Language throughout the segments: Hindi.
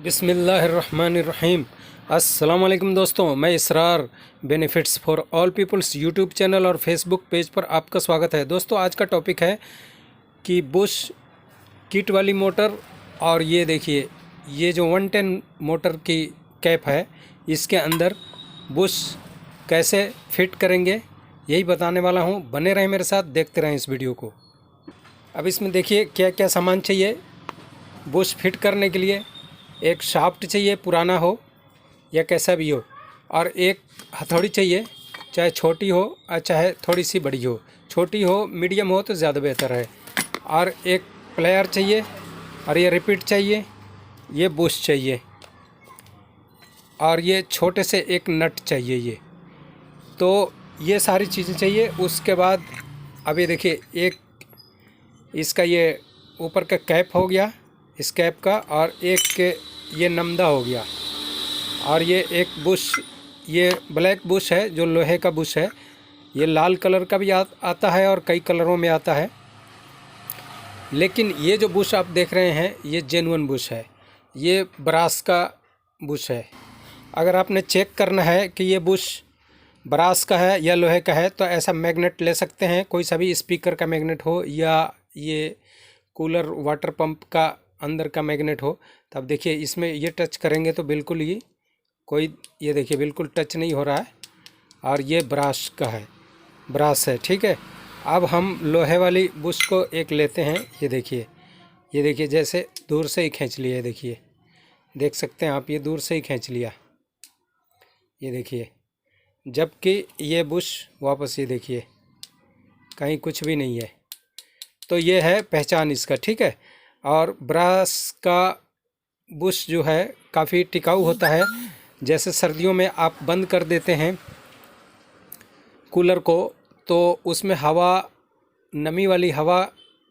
बिस्मिल्लाहिर्रहमानिर्रहीम। अस्सलाम वालेकुम दोस्तों, मैं Israr benefits for all peoples YouTube channel और फेसबुक पेज पर आपका स्वागत है। दोस्तों, आज का टॉपिक है कि बुश किट वाली मोटर। और ये देखिए, ये जो 110 मोटर की कैप है, इसके अंदर बुश कैसे फिट करेंगे यही बताने वाला हूँ। बने रहें मेरे साथ, देखते रहें इस वीडियो को। अब इसमें देखिए क्या क्या सामान चाहिए बुश फिट करने के लिए। एक शाफ्ट चाहिए, पुराना हो या कैसा भी हो, और एक हथौड़ी चाहिए, चाहे छोटी हो और चाहे थोड़ी सी बड़ी हो। छोटी हो, मीडियम हो तो ज़्यादा बेहतर है। और एक प्लेयर चाहिए, और ये रिपीट चाहिए, ये बुश चाहिए, और ये छोटे से एक नट चाहिए। ये तो ये सारी चीज़ें चाहिए। उसके बाद अब ये देखिए, एक इसका ये ऊपर का कैप हो गया इस कैप का, और एक के ये नमदा हो गया, और ये एक बुश, ये ब्लैक बुश है जो लोहे का बुश है। ये लाल कलर का भी आता है और कई कलरों में आता है, लेकिन ये जो बुश आप देख रहे हैं ये जेन्युइन बुश है, ये ब्रास का बुश है। अगर आपने चेक करना है कि ये बुश ब्रास का है या लोहे का है, तो ऐसा मैग्नेट ले सकते हैं, कोई सा भी स्पीकर का मैग्नेट हो या ये कूलर वाटर पंप का अंदर का मैग्नेट हो। तब देखिए, इसमें ये टच करेंगे तो बिल्कुल ही कोई, ये देखिए बिल्कुल टच नहीं हो रहा है, और ये ब्रास का है, ब्रास है, ठीक है। अब हम लोहे वाली बुश को एक लेते हैं। ये देखिए जैसे दूर से ही खींच लिया, देखिए, देख सकते हैं आप, ये दूर से ही खींच लिया, ये देखिए। जबकि ये बुश वापस, ये देखिए कहीं कुछ भी नहीं है। तो ये है पहचान इसका, ठीक है। और ब्रास का बुश जो है काफ़ी टिकाऊ होता है। जैसे सर्दियों में आप बंद कर देते हैं कूलर को, तो उसमें हवा, नमी वाली हवा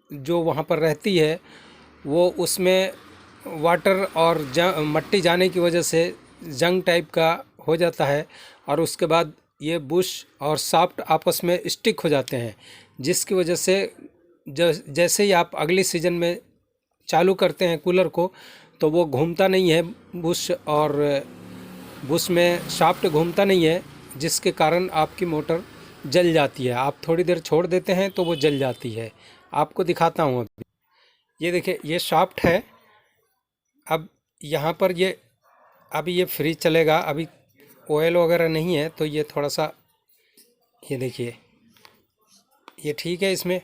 जो वहाँ पर रहती है, वो उसमें वाटर और मट्टी जाने की वजह से जंग टाइप का हो जाता है, और उसके बाद ये बुश और शाफ्ट आपस में स्टिक हो जाते हैं, जिसकी वजह से जैसे ही आप अगली सीज़न में चालू करते हैं कूलर को, तो वो घूमता नहीं है बुश, और बुश में शाफ्ट घूमता नहीं है, जिसके कारण आपकी मोटर जल जाती है। आप थोड़ी देर छोड़ देते हैं तो वो जल जाती है। आपको दिखाता हूँ अभी। ये देखिए, ये शाफ्ट है। अब यहाँ पर ये, अभी ये फ्री चलेगा, अभी ऑयल वगैरह नहीं है, तो ये थोड़ा सा, ये देखिए, ये ठीक है इसमें।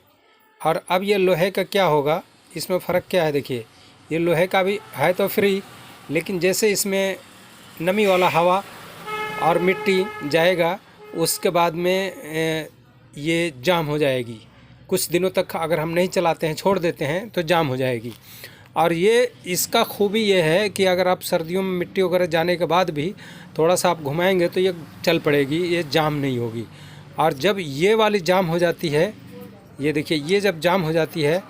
और अब ये लोहे का क्या होगा, इसमें फ़र्क क्या है, देखिए, ये लोहे का भी है तो फ्री, लेकिन जैसे इसमें नमी वाला हवा और मिट्टी जाएगा, उसके बाद में ये जाम हो जाएगी। कुछ दिनों तक अगर हम नहीं चलाते हैं, छोड़ देते हैं, तो जाम हो जाएगी। और ये इसका खूबी ये है कि अगर आप सर्दियों में मिट्टी वगैरह जाने के बाद भी थोड़ा सा आप घुमाएंगे तो ये चल पड़ेगी, ये जाम नहीं होगी। और जब ये वाली जाम हो जाती है, ये देखिए, ये जब जाम हो जाती है,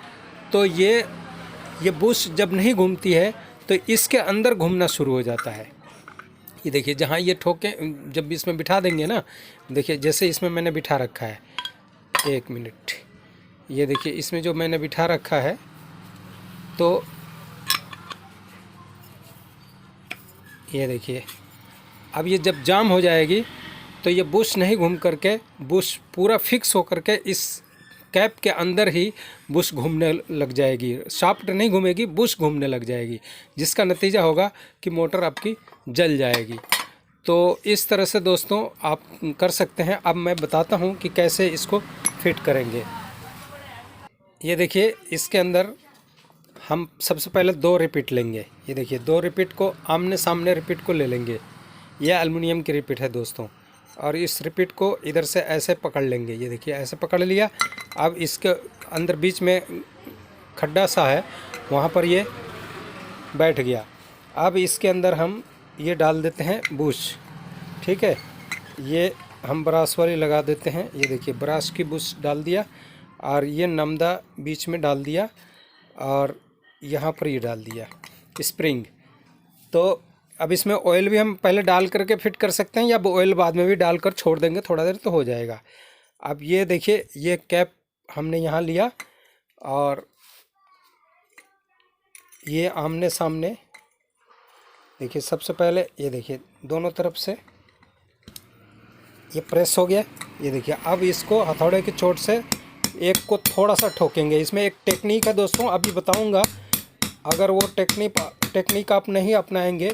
तो ये बुश जब नहीं घूमती है तो इसके अंदर घूमना शुरू हो जाता है। ये देखिए, जहाँ ये ठोके, जब इसमें बिठा देंगे ना, देखिए जैसे इसमें मैंने बिठा रखा है, एक मिनट, ये देखिए इसमें जो मैंने बिठा रखा है, तो ये देखिए, अब ये जब जाम हो जाएगी तो ये बुश नहीं घूम करके, बुश पूरा फिक्स हो करके इस कैप के अंदर ही बुश घूमने लग जाएगी। शाफ्ट नहीं घूमेगी, बुश घूमने लग जाएगी, जिसका नतीजा होगा कि मोटर आपकी जल जाएगी। तो इस तरह से दोस्तों आप कर सकते हैं। अब मैं बताता हूं कि कैसे इसको फिट करेंगे। ये देखिए, इसके अंदर हम सबसे पहले 2 रिपीट लेंगे। ये देखिए, 2 रिपीट को आमने सामने रिपीट को ले लेंगे। यह एल्युमिनियम की रिपीट है दोस्तों, और इस रिपीट को इधर से ऐसे पकड़ लेंगे। ये देखिए, ऐसे पकड़ लिया। अब इसके अंदर बीच में खड्डा सा है, वहाँ पर ये बैठ गया। अब इसके अंदर हम ये डाल देते हैं बुश, ठीक है। ये हम ब्रास वाली लगा देते हैं। ये देखिए, ब्रास की बुश डाल दिया, और ये नमदा बीच में डाल दिया, और यहाँ पर ये डाल दिया स्प्रिंग। तो अब इसमें ऑयल भी हम पहले डाल करके फिट कर सकते हैं, या ऑयल बाद में भी डालकर छोड़ देंगे थोड़ा देर तो हो जाएगा। अब ये देखिए, ये कैप हमने यहाँ लिया, और ये आमने सामने देखिए सबसे पहले ये देखिए दोनों तरफ से ये प्रेस हो गया। ये देखिए अब इसको हथौड़े की चोट से एक को थोड़ा सा ठोकेंगे। इसमें एक टेक्निक है दोस्तों, अभी बताऊंगा। अगर वो टेक्निक आप नहीं अपनाएंगे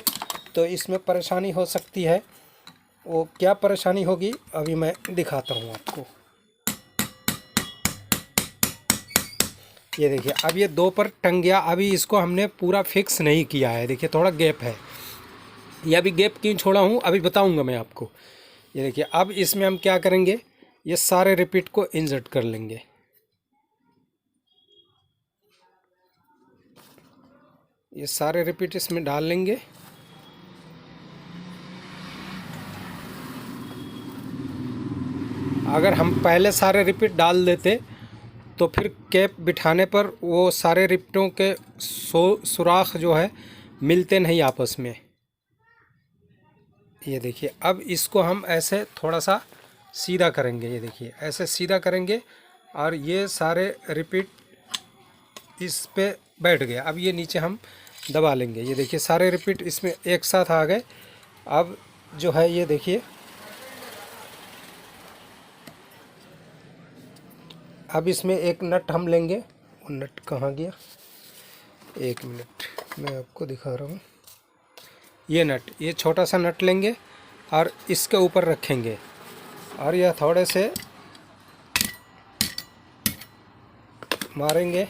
तो इसमें परेशानी हो सकती है। वो क्या परेशानी होगी अभी मैं दिखाता हूँ आपको। ये देखिए अब ये दो पर टंग गया। अभी इसको हमने पूरा फिक्स नहीं किया है, देखिए थोड़ा गैप है। ये अभी गैप क्यों छोड़ा हूँ अभी बताऊँगा मैं आपको। ये देखिए अब इसमें हम क्या करेंगे, ये सारे रिपीट को इंसर्ट कर लेंगे। ये सारे रिपीट इसमें डाल लेंगे। अगर हम पहले सारे रिपीट डाल देते तो फिर कैप बिठाने पर वो सारे रिपीटों के सुराख जो है मिलते नहीं आपस में। ये देखिए अब इसको हम ऐसे थोड़ा सा सीधा करेंगे। ये देखिए ऐसे सीधा करेंगे और ये सारे रिपीट इस पे बैठ गए। अब ये नीचे हम दबा लेंगे। ये देखिए सारे रिपीट इसमें एक साथ आ गए। अब जो है ये देखिए, अब इसमें एक नट हम लेंगे। वो नट कहाँ गया, एक मिनट मैं आपको दिखा रहा हूँ। ये नट, ये छोटा सा नट लेंगे और इसके ऊपर रखेंगे और यह थोड़े से मारेंगे।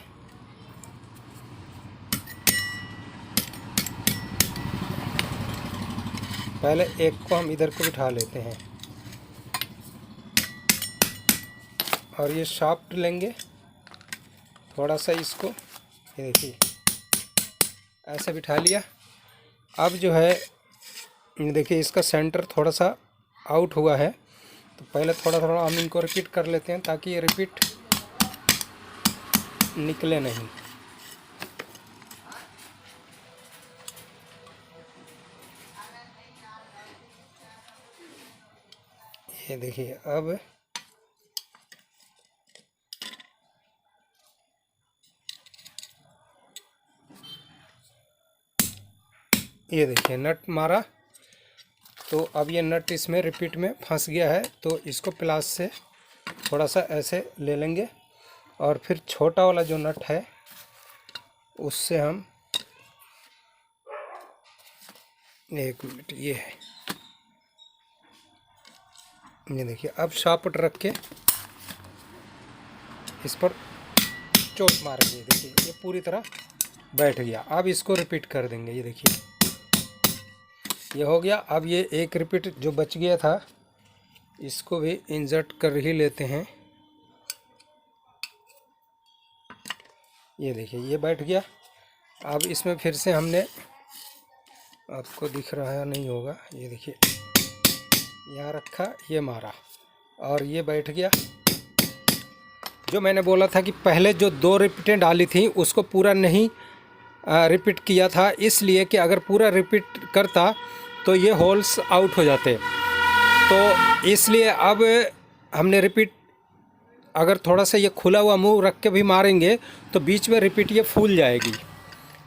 पहले एक को हम इधर को बिठा लेते हैं और ये शाफ्ट लेंगे थोड़ा सा इसको। ये देखिए ऐसे बिठा लिया। अब जो है देखिए इसका सेंटर थोड़ा सा आउट हुआ है, तो पहले थोड़ा थोड़ा हम इनको रिपीट कर लेते हैं ताकि ये रिपीट निकले नहीं। ये देखिए अब ये देखिए नट मारा, तो अब ये नट इसमें रिपीट में फंस गया है। तो इसको प्लास से थोड़ा सा ऐसे ले लेंगे और फिर छोटा वाला जो नट है उससे हम, एक मिनट ये है, ये देखिए अब शाफ्ट रख के इस पर चोट मारेंगे। देखिए ये पूरी तरह बैठ गया। अब इसको रिपीट कर देंगे। ये देखिए ये हो गया। अब ये एक रिपीट जो बच गया था इसको भी इंसर्ट कर ही लेते हैं। ये देखिए ये बैठ गया। अब इसमें फिर से हमने, आपको दिख रहा है नहीं होगा, ये देखिए यहाँ रखा, ये मारा और ये बैठ गया। जो मैंने बोला था कि पहले जो दो रिपीटें डाली थी उसको पूरा नहीं रिपीट किया था, इसलिए कि अगर पूरा रिपीट करता तो ये होल्स आउट हो जाते। तो इसलिए अब हमने रिपीट, अगर थोड़ा सा ये खुला हुआ मुंह रख के भी मारेंगे तो बीच में रिपीट ये फूल जाएगी।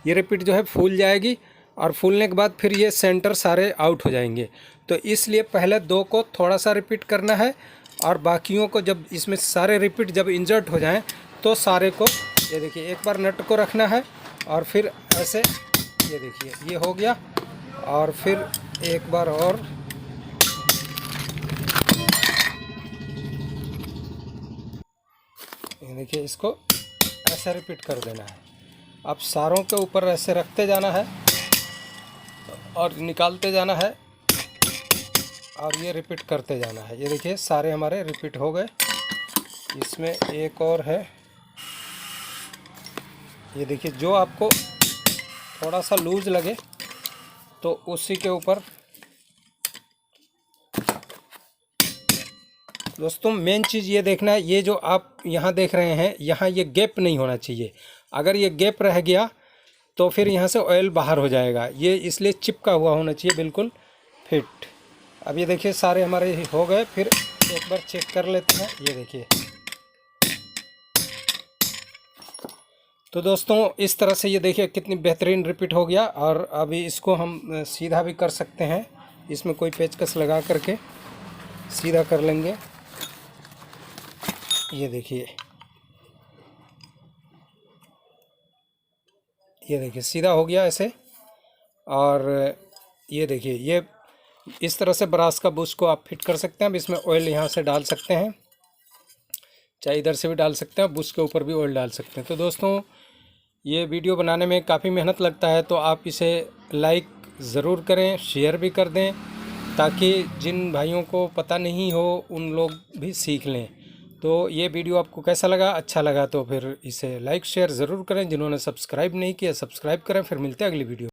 ये रिपीट जो है फूल जाएगी और फूलने के बाद फिर ये सेंटर सारे आउट हो जाएंगे। तो इसलिए पहले दो को थोड़ा सा रिपीट करना है और बाकियों को जब इसमें सारे रिपीट जब इंसर्ट हो जाएं तो सारे को, ये देखिए एक बार नट को रखना है और फिर ऐसे, ये देखिए ये हो गया और फिर एक बार और ये देखिए इसको ऐसे रिपीट कर देना है। अब सारों के ऊपर ऐसे रखते जाना है और निकालते जाना है और ये रिपीट करते जाना है। ये देखिए सारे हमारे रिपीट हो गए। इसमें एक और है, ये देखिए जो आपको थोड़ा सा लूज लगे तो उसी के ऊपर। दोस्तों मेन चीज़ ये देखना है, ये जो आप यहाँ देख रहे हैं यहाँ ये गैप नहीं होना चाहिए। अगर ये गैप रह गया तो फिर यहाँ से ऑयल बाहर हो जाएगा। ये इसलिए चिपका हुआ होना चाहिए बिल्कुल फिट। अब ये देखिए सारे हमारे हो गए। फिर एक बार चेक कर लेते हैं। ये देखिए तो दोस्तों इस तरह से ये देखिए कितनी बेहतरीन रिपीट हो गया। और अभी इसको हम सीधा भी कर सकते हैं, इसमें कोई पेचकस लगा करके सीधा कर लेंगे। ये देखिए, ये देखिए सीधा हो गया ऐसे। और ये देखिए, ये इस तरह से ब्रास का बुश को आप फिट कर सकते हैं। अब इसमें ऑयल यहाँ से डाल सकते हैं, चाहे इधर से भी डाल सकते हैं, बुश के ऊपर भी ऑयल डाल सकते हैं। तो दोस्तों ये वीडियो बनाने में काफ़ी मेहनत लगता है, तो आप इसे लाइक ज़रूर करें, शेयर भी कर दें, ताकि जिन भाइयों को पता नहीं हो उन लोग भी सीख लें। तो ये वीडियो आपको कैसा लगा? अच्छा लगा तो फिर इसे लाइक शेयर ज़रूर करें। जिन्होंने सब्सक्राइब नहीं किया सब्सक्राइब करें। फिर मिलते हैं अगली वीडियो।